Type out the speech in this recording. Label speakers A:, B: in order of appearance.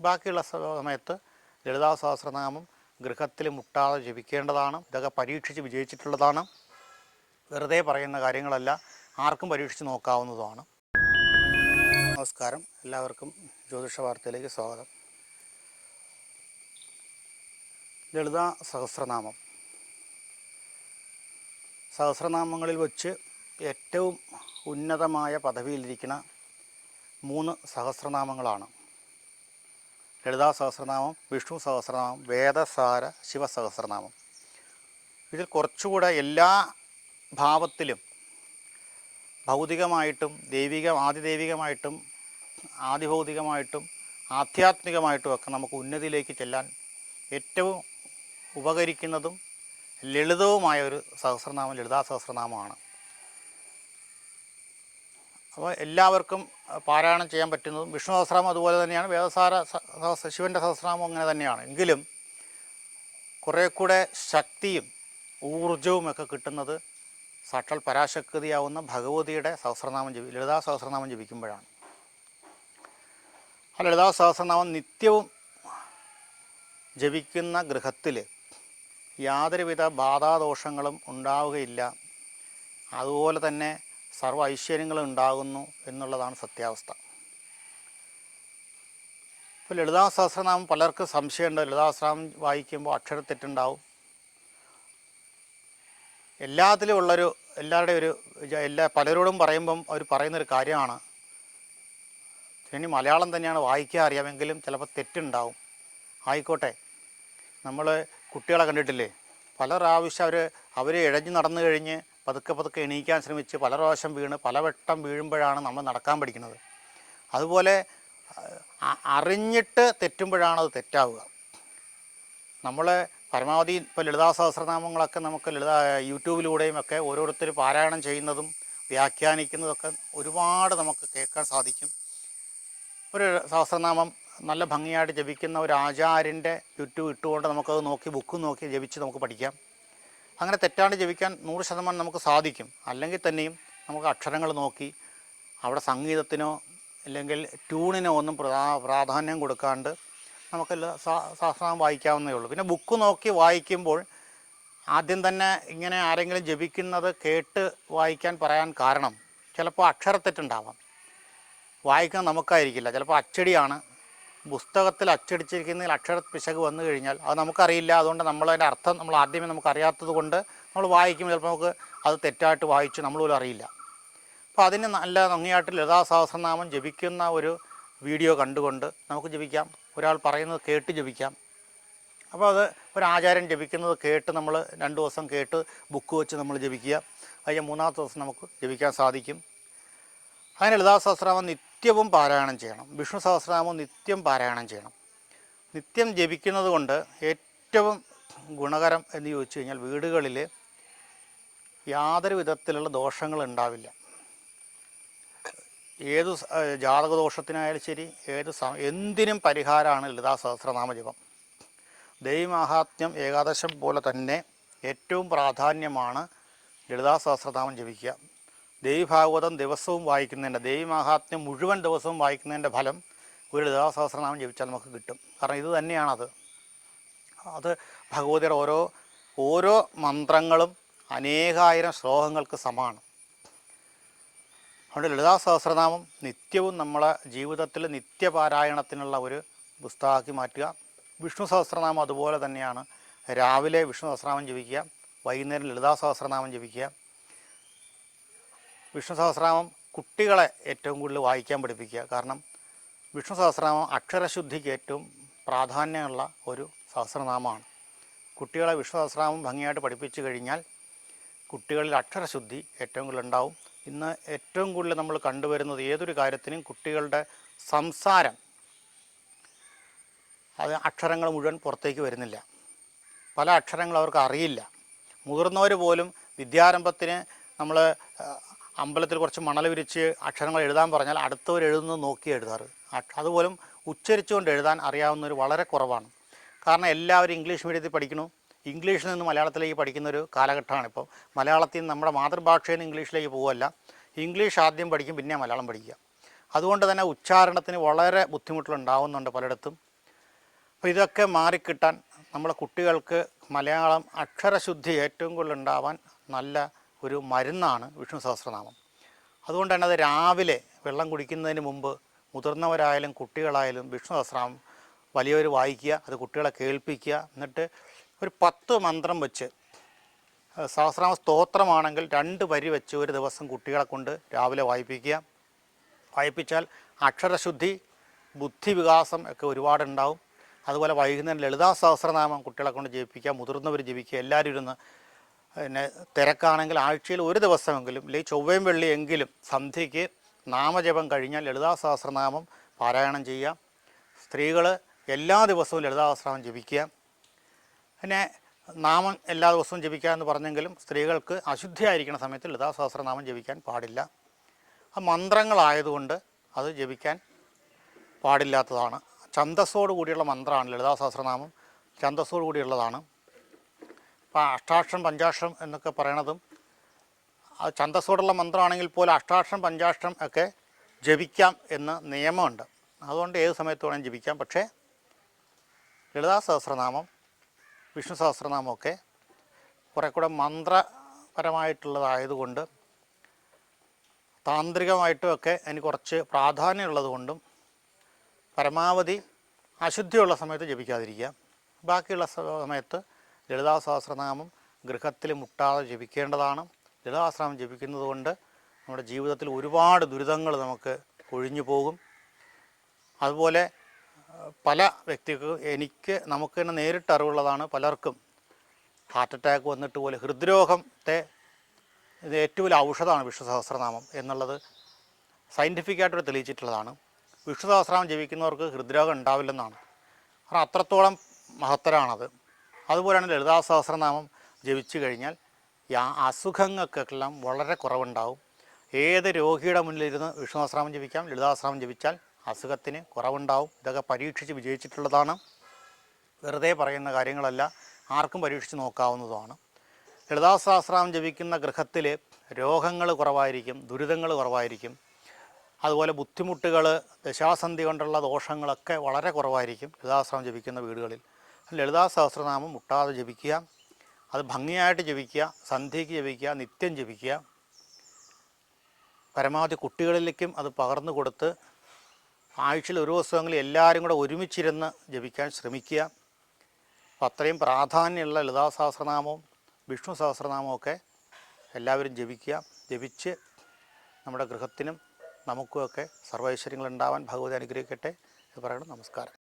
A: ബാക്കിയുള്ള സമയത്ത് ലളിതാ സഹസ്രനാമം ഗൃഹത്തിൽ മുട്ടാതെ ജപിക്കേണ്ടതാണ്. ഇതൊക്കെ പരീക്ഷിച്ച് വിജയിച്ചിട്ടുള്ളതാണ്. വെറുതെ പറയുന്ന കാര്യങ്ങളല്ല, ആർക്കും പരീക്ഷിച്ച് നോക്കാവുന്നതുമാണ്. നമസ്കാരം, എല്ലാവർക്കും ജ്യോതിഷ വാർത്തയിലേക്ക് സ്വാഗതം. ലളിതാ സഹസ്രനാമങ്ങളിൽ വച്ച് ഏറ്റവും ഉന്നതമായ പദവിയിലിരിക്കുന്ന 3 സഹസ്രനാമങ്ങളാണ് ലളിതാ സഹസ്രനാമം, വിഷ്ണു സഹസ്രനാമം, വേദസാര ശിവസഹസ്രനാമം. ഇതിൽ കുറച്ചുകൂടെ എല്ലാ ഭാവത്തിലും ഭൗതികമായിട്ടും ആദിദൈവികമായിട്ടും ആദിഭൗതികമായിട്ടും ആധ്യാത്മികമായിട്ടും ഒക്കെ നമുക്ക് ഉന്നതിയിലേക്ക് ചെല്ലാൻ ഏറ്റവും ഉപകരിക്കുന്നതും ലളിതവുമായ ഒരു സഹസ്രനാമം ലളിതാ സഹസ്രനാമമാണ്. അപ്പോൾ എല്ലാവർക്കും പാരായണം ചെയ്യാൻ പറ്റുന്നതും വിഷ്ണു സഹസ്രനാമം അതുപോലെ തന്നെയാണ്. വേദസാര ശിവൻ്റെ സഹസ്രനാമം അങ്ങനെ തന്നെയാണ്. എങ്കിലും കുറേ കൂടെ ശക്തിയും ഊർജവും ഒക്കെ കിട്ടുന്നത് സാക്ഷാൽ പരാശക്തിയാവുന്ന ഭഗവതിയുടെ ലളിതാ സഹസ്രനാമം ജപിക്കുമ്പോഴാണ്. ആ ലളിതാ സഹസ്രനാമം നിത്യവും ജപിക്കുന്ന ഗൃഹത്തിൽ യാതൊരുവിധ ബാധാദോഷങ്ങളും ഉണ്ടാവുകയില്ല. അതുപോലെ തന്നെ സർവ്വ ഐശ്വര്യങ്ങളും ഉണ്ടാകുന്നു എന്നുള്ളതാണ് സത്യാവസ്ഥ. ഇപ്പോൾ ലളിതാ സഹസ്രനാമം പലർക്കും സംശയമുണ്ട്. ലളിതാ സഹസ്രനാമം വായിക്കുമ്പോൾ അക്ഷരത്തെറ്റുണ്ടാവും. എല്ലാത്തിലും ഉള്ളൊരു പലരോടും പറയുമ്പം അവർ പറയുന്നൊരു കാര്യമാണ്, ഇനി മലയാളം തന്നെയാണ് വായിക്കാൻ അറിയാമെങ്കിലും ചിലപ്പോൾ തെറ്റുണ്ടാവും. ആയിക്കോട്ടെ, നമ്മൾ കുട്ടികളെ കണ്ടിട്ടില്ലേ, പല പ്രാവശ്യം അവർ ഇഴഞ്ഞ് നടന്നു കഴിഞ്ഞ് പതുക്കെ എണീക്കാൻ ശ്രമിച്ച് പല പ്രാവശ്യം വീണ് പലവട്ടം വീഴുമ്പോഴാണ് നമ്മൾ നടക്കാൻ പഠിക്കുന്നത്. അതുപോലെ അറിഞ്ഞിട്ട് തെറ്റുമ്പോഴാണ് അത് തെറ്റാവുക. നമ്മൾ പരമാവധി ഇപ്പോൾ ലളിതാ സഹസ്രനാമങ്ങളൊക്കെ നമുക്ക് യൂട്യൂബിലൂടെയും ഒക്കെ ഓരോരുത്തർ പാരായണം ചെയ്യുന്നതും വ്യാഖ്യാനിക്കുന്നതൊക്കെ ഒരുപാട് നമുക്ക് കേൾക്കാൻ സാധിക്കും. ഒരു സഹസ്രനാമം നല്ല ഭംഗിയായിട്ട് ജപിക്കുന്ന ഒരു ആചാര്യൻ്റെ യൂട്യൂബ് ഇട്ടുകൊണ്ട് നമുക്കത് നോക്കി ബുക്ക് നോക്കി ജപിച്ച് നമുക്ക് പഠിക്കാം. അങ്ങനെ തെറ്റാണ്ട് ജപിക്കാൻ 100% നമുക്ക് സാധിക്കും. അല്ലെങ്കിൽ തന്നെയും നമുക്ക് അക്ഷരങ്ങൾ നോക്കി അവിടെ സംഗീതത്തിനോ അല്ലെങ്കിൽ ട്യൂണിനോ ഒന്നും പ്രാധാന്യം കൊടുക്കാണ്ട് നമുക്ക് സഹസ്രനാമം വായിക്കാവുന്നതേ ഉള്ളൂ. പിന്നെ ബുക്ക് നോക്കി വായിക്കുമ്പോൾ ആദ്യം തന്നെ ഇങ്ങനെ ആരെങ്കിലും ജപിക്കുന്നത് കേട്ട് വായിക്കാൻ പറയാൻ കാരണം ചിലപ്പോൾ അക്ഷരത്തെറ്റുണ്ടാവാം. വായിക്കാൻ നമുക്കായിരിക്കില്ല, ചിലപ്പോൾ അച്ചടിയാണ്. പുസ്തകത്തിൽ അച്ചടിച്ചിരിക്കുന്നതിൽ അക്ഷരപ്പിശക് വന്നു കഴിഞ്ഞാൽ അത് നമുക്കറിയില്ല. അതുകൊണ്ട് നമ്മളതിൻ്റെ അർത്ഥം ആദ്യമേ നമുക്കറിയാത്തത് കൊണ്ട് നമ്മൾ വായിക്കുമ്പോൾ ചിലപ്പോൾ നമുക്ക് അത് തെറ്റായിട്ട് വായിച്ച് നമ്മൾ പോലും അറിയില്ല. അപ്പോൾ അതിന് നല്ല ഭംഗിയായിട്ട് ലളിതാ സഹസ്രനാമം ജപിക്കുന്ന ഒരു വീഡിയോ കണ്ടുകൊണ്ട് നമുക്ക് ജപിക്കാം. ഒരാൾ പറയുന്നത് കേട്ട് ജപിക്കാം. അപ്പോൾ അത് ഒരു ആചാര്യൻ ജപിക്കുന്നത് കേട്ട് നമ്മൾ 2 ദിവസം കേട്ട് ബുക്ക് വെച്ച് നമ്മൾ ജപിക്കുക. അതിന് 3-ാമത്തെ ദിവസം നമുക്ക് ജപിക്കാൻ സാധിക്കും. അങ്ങനെ ലളിതാ സഹസ്രനാമം നിത്യവും പാരായണം ചെയ്യണം. വിഷ്ണു സഹസ്രനാമം നിത്യം പാരായണം ചെയ്യണം. നിത്യം ജപിക്കുന്നത് കൊണ്ട് ഏറ്റവും ഗുണകരം എന്ന് ചോദിച്ചു കഴിഞ്ഞാൽ വീടുകളിൽ യാതൊരു വിധത്തിലുള്ള ദോഷങ്ങൾ ഉണ്ടാവില്ല. ഏത് ജാതകദോഷത്തിനായാലും ശരി, എന്തിനും പരിഹാരമാണ് ലളിതാ സഹസ്രനാമ ജപം. ദേവീമാഹാത്മ്യം ഏകാദശം പോലെ തന്നെ ഏറ്റവും പ്രാധാന്യമാണ് ലളിതാ സഹസ്രനാമം ജപിക്കുക. ദേവീഭാഗവതം ദിവസവും വായിക്കുന്നതിൻ്റെ, ദേവീമാഹാത്മ്യം മുഴുവൻ ദിവസവും വായിക്കുന്നതിൻ്റെ ഫലം ഒരു ലളിതാ സഹസ്രനാമം ജപിച്ചാൽ നമുക്ക് കിട്ടും. കാരണം ഇത് തന്നെയാണത്. അത് ഭഗവതിയുടെ ഓരോ മന്ത്രങ്ങളും അനേകായിരം ശ്ലോകങ്ങൾക്ക് സമാണ്. അതുകൊണ്ട് ലളിതാ സഹസ്രനാമം നിത്യവും നമ്മളെ ജീവിതത്തിൽ നിത്യപാരായണത്തിനുള്ള ഒരു പുസ്തകമാക്കി മാറ്റുക. വിഷ്ണു സഹസ്രനാമം അതുപോലെ തന്നെയാണ്. രാവിലെ വിഷ്ണു സഹസ്രനാമം ജപിക്കുക, വൈകുന്നേരം ലളിതാ സഹസ്രനാമം ജപിക്കുക. വിഷ്ണു സഹസ്രനാമം കുട്ടികളെ ഏറ്റവും കൂടുതൽ വായിക്കാൻ പഠിപ്പിക്കുക. കാരണം വിഷ്ണു സഹസ്രനാമം അക്ഷരശുദ്ധിക്ക് ഏറ്റവും പ്രാധാന്യമുള്ള ഒരു സഹസ്രനാമമാണ്. കുട്ടികളെ വിഷ്ണു സഹസ്രനാമം ഭംഗിയായിട്ട് പഠിപ്പിച്ചു കഴിഞ്ഞാൽ കുട്ടികളിൽ അക്ഷരശുദ്ധി ഏറ്റവും കൂടുതൽ ഉണ്ടാവും. ഇന്ന് ഏറ്റവും കൂടുതൽ നമ്മൾ കണ്ടുവരുന്നത് ഏതൊരു കാര്യത്തിനും കുട്ടികളുടെ സംസാരം, അത് അക്ഷരങ്ങൾ മുഴുവൻ പുറത്തേക്ക് വരുന്നില്ല. പല അക്ഷരങ്ങൾ അവർക്ക് അറിയില്ല. മുതിർന്നവർ പോലും വിദ്യാരംഭത്തിന് നമ്മൾ അമ്പലത്തിൽ കുറച്ച് മണൽ വിരിച്ച് അക്ഷരങ്ങൾ എഴുതാൻ പറഞ്ഞാൽ അടുത്തവർ എഴുതുന്നത് നോക്കി എഴുതാറ്. അതുപോലും ഉച്ചരിച്ചുകൊണ്ട് എഴുതാൻ അറിയാവുന്നവർ വളരെ കുറവാണ്. കാരണം എല്ലാവരും ഇംഗ്ലീഷ് മീഡിയത്തിൽ പഠിക്കുന്നു. ഇംഗ്ലീഷിൽ നിന്ന് മലയാളത്തിലേക്ക് പഠിക്കുന്നൊരു കാലഘട്ടമാണ് ഇപ്പോൾ. മലയാളത്തിൽ നിന്ന് നമ്മുടെ മാതൃഭാഷയിൽ നിന്ന് ഇംഗ്ലീഷിലേക്ക് പോവുകയല്ല, ഇംഗ്ലീഷ് ആദ്യം പഠിക്കും, പിന്നെ മലയാളം പഠിക്കുക. അതുകൊണ്ട് തന്നെ ഉച്ചാരണത്തിന് വളരെ ബുദ്ധിമുട്ടുകളുണ്ടാവുന്നുണ്ട് പലയിടത്തും. അപ്പോൾ ഇതൊക്കെ മാറിക്കിട്ടാൻ നമ്മളെ കുട്ടികൾക്ക് മലയാളം അക്ഷരശുദ്ധി ഏറ്റവും കൂടുതൽ ഉണ്ടാവാൻ നല്ല ഒരു മരുന്നാണ് വിഷ്ണു സഹസ്രനാമം. അതുകൊണ്ട് തന്നെ അത് രാവിലെ വെള്ളം കുടിക്കുന്നതിന് മുമ്പ് മുതിർന്നവരായാലും കുട്ടികളായാലും വിഷ്ണു സഹസ്രനാമം വലിയവർ വായിക്കുക, അത് കുട്ടികളെ കേൾപ്പിക്കുക. എന്നിട്ട് ഒരു 10 മന്ത്രം വെച്ച്, സഹസ്രനാമ സ്തോത്രമാണെങ്കിൽ 2 വരി വെച്ച് ഒരു ദിവസം കുട്ടികളെ കൊണ്ട് രാവിലെ വായിപ്പിക്കുക. വായിപ്പിച്ചാൽ അക്ഷരശുദ്ധി, ബുദ്ധിവികാസം ഒക്കെ ഒരുപാടുണ്ടാവും. അതുപോലെ വൈകുന്നേരം ലളിതാ സഹസ്രനാമം കുട്ടികളെ കൊണ്ട് ജപിക്കുക, മുതിർന്നവർ ജപിക്കുക. എല്ലാവരും ഇരുന്ന് പിന്നെ തിരക്കാണെങ്കിൽ ആഴ്ചയിൽ ഒരു ദിവസമെങ്കിലും, അല്ലെങ്കിൽ ചൊവ്വയും വെള്ളിയെങ്കിലും സന്ധ്യയ്ക്ക് നാമജപം കഴിഞ്ഞാൽ ലളിതാ സഹസ്രനാമം പാരായണം ചെയ്യുക. സ്ത്രീകൾ എല്ലാ ദിവസവും ലളിതാ സഹസ്രനാമം ജപിക്കുക. പിന്നെ നാമം എല്ലാ ദിവസവും ജപിക്കുക എന്ന് പറഞ്ഞെങ്കിലും സ്ത്രീകൾക്ക് അശുദ്ധിയായിരിക്കുന്ന സമയത്ത് ലളിതാ സഹസ്രനാമം ജപിക്കാൻ പാടില്ല. ആ മന്ത്രങ്ങളായതുകൊണ്ട് അത് ജപിക്കാൻ പാടില്ലാത്തതാണ്. ഛന്ദസ്സോട് കൂടിയുള്ള മന്ത്രമാണ് ലളിതാ സഹസ്രനാമം, ഛന്ദസ്സോട് കൂടിയുള്ളതാണ്. ഇപ്പോൾ അഷ്ടാക്ഷരം പഞ്ചാക്ഷരം എന്നൊക്കെ പറയണതും അത് ഛന്ദസ്സോടുള്ള മന്ത്രമാണെങ്കിൽ പോലും അഷ്ടാക്ഷരം പഞ്ചാക്ഷരം ഒക്കെ ജപിക്കാം എന്ന് നിയമമുണ്ട്. അതുകൊണ്ട് ഏത് സമയത്ത് വേണമെങ്കിലും ജപിക്കാം. പക്ഷേ ലളിതാ സഹസ്രനാമം, വിഷ്ണു സഹസ്രനാമമൊക്കെ കുറേ കൂടെ മന്ത്രപരമായിട്ടുള്ളതായതുകൊണ്ട് താന്ത്രികമായിട്ടുമൊക്കെ അതിന് കുറച്ച് പ്രാധാന്യമുള്ളത് കൊണ്ടും പരമാവധി അശുദ്ധിയുള്ള സമയത്ത് ജപിക്കാതിരിക്കുക. ബാക്കിയുള്ള സമയത്ത് ലളിതാ സഹസ്രനാമം ഗൃഹത്തിൽ മുട്ടാതെ ജപിക്കേണ്ടതാണ്. ലളിതാ സഹസ്രനാമം ജപിക്കുന്നത് കൊണ്ട് നമ്മുടെ ജീവിതത്തിൽ ഒരുപാട് ദുരിതങ്ങൾ നമുക്ക് ഒഴിഞ്ഞു പോകും. അതുപോലെ പല വ്യക്തികൾക്ക്, നമുക്ക് തന്നെ നേരിട്ട് അറിവുള്ളതാണ്, പലർക്കും ഹാർട്ട് അറ്റാക്ക് വന്നിട്ട് പോലെ ഹൃദ്രോഗത്തെ ഇത് ഏറ്റവും വലിയ ഔഷധമാണ് വിഷ്ണു സഹസ്രനാമം എന്നുള്ളത് സയൻറ്റിഫിക്കായിട്ട് തെളിയിച്ചിട്ടുള്ളതാണ്. വിഷ്ണു സഹസ്രനാമം ജപിക്കുന്നവർക്ക് ഹൃദ്രോഗം ഉണ്ടാവില്ലെന്നാണ്. കാരണം അത്രത്തോളം മഹത്തരാണത്. അതുപോലെയാണ് ലളിതാ സഹസ്രനാമം ജപിച്ചു കഴിഞ്ഞാൽ അസുഖങ്ങൾക്കെല്ലാം വളരെ കുറവുണ്ടാവും. ഏത് രോഗിയുടെ മുന്നിലിരുന്ന് വിഷ്ണു സഹസ്രനാമം ജപിക്കാം. ലളിതാ സഹസ്രനാമം ജപിച്ചാൽ അസുഖത്തിന് കുറവുണ്ടാവും. ഇതൊക്കെ പരീക്ഷിച്ച് വിജയിച്ചിട്ടുള്ളതാണ്. വെറുതെ പറയുന്ന കാര്യങ്ങളല്ല, ആർക്കും പരീക്ഷിച്ച് നോക്കാവുന്നതുമാണ്. ലളിതാ സഹസ്രനാമം ജപിക്കുന്ന ഗൃഹത്തിൽ രോഗങ്ങൾ കുറവായിരിക്കും, ദുരിതങ്ങൾ കുറവായിരിക്കും. അതുപോലെ ബുദ്ധിമുട്ടുകൾ, ദശാസന്ധി കൊണ്ടുള്ള ദോഷങ്ങളൊക്കെ വളരെ കുറവായിരിക്കും ലളിതാ സഹസ്രനാമം ജപിക്കുന്ന വീടുകളിൽ. ലളിതാ സഹസ്രനാമം മുട്ടാതെ ജപിക്കുക, അത് ഭംഗിയായിട്ട് ജപിക്കുക, സന്ധ്യയ്ക്ക് ജപിക്കുക, നിത്യം ജപിക്കുക. പരമാവധി കുട്ടികളിലേക്കും അത് പകർന്നു കൊടുത്ത് ആഴ്ചയിൽ ഒരു ദിവസമെങ്കിലും എല്ലാവരും കൂടെ ഒരുമിച്ചിരുന്ന് ജപിക്കാൻ ശ്രമിക്കുക. അപ്പം അത്രയും പ്രാധാന്യമുള്ള ലളിതാ സഹസ്രനാമവും വിഷ്ണു സഹസ്രനാമവും ഒക്കെ എല്ലാവരും ജപിക്കുക. ജപിച്ച് നമ്മുടെ ഗൃഹത്തിനും നമുക്കുമൊക്കെ സർവൈശ്വര്യങ്ങളുണ്ടാവാൻ ഭഗവതി അനുഗ്രഹിക്കട്ടെ എന്ന് പറയണം. നമസ്കാരം.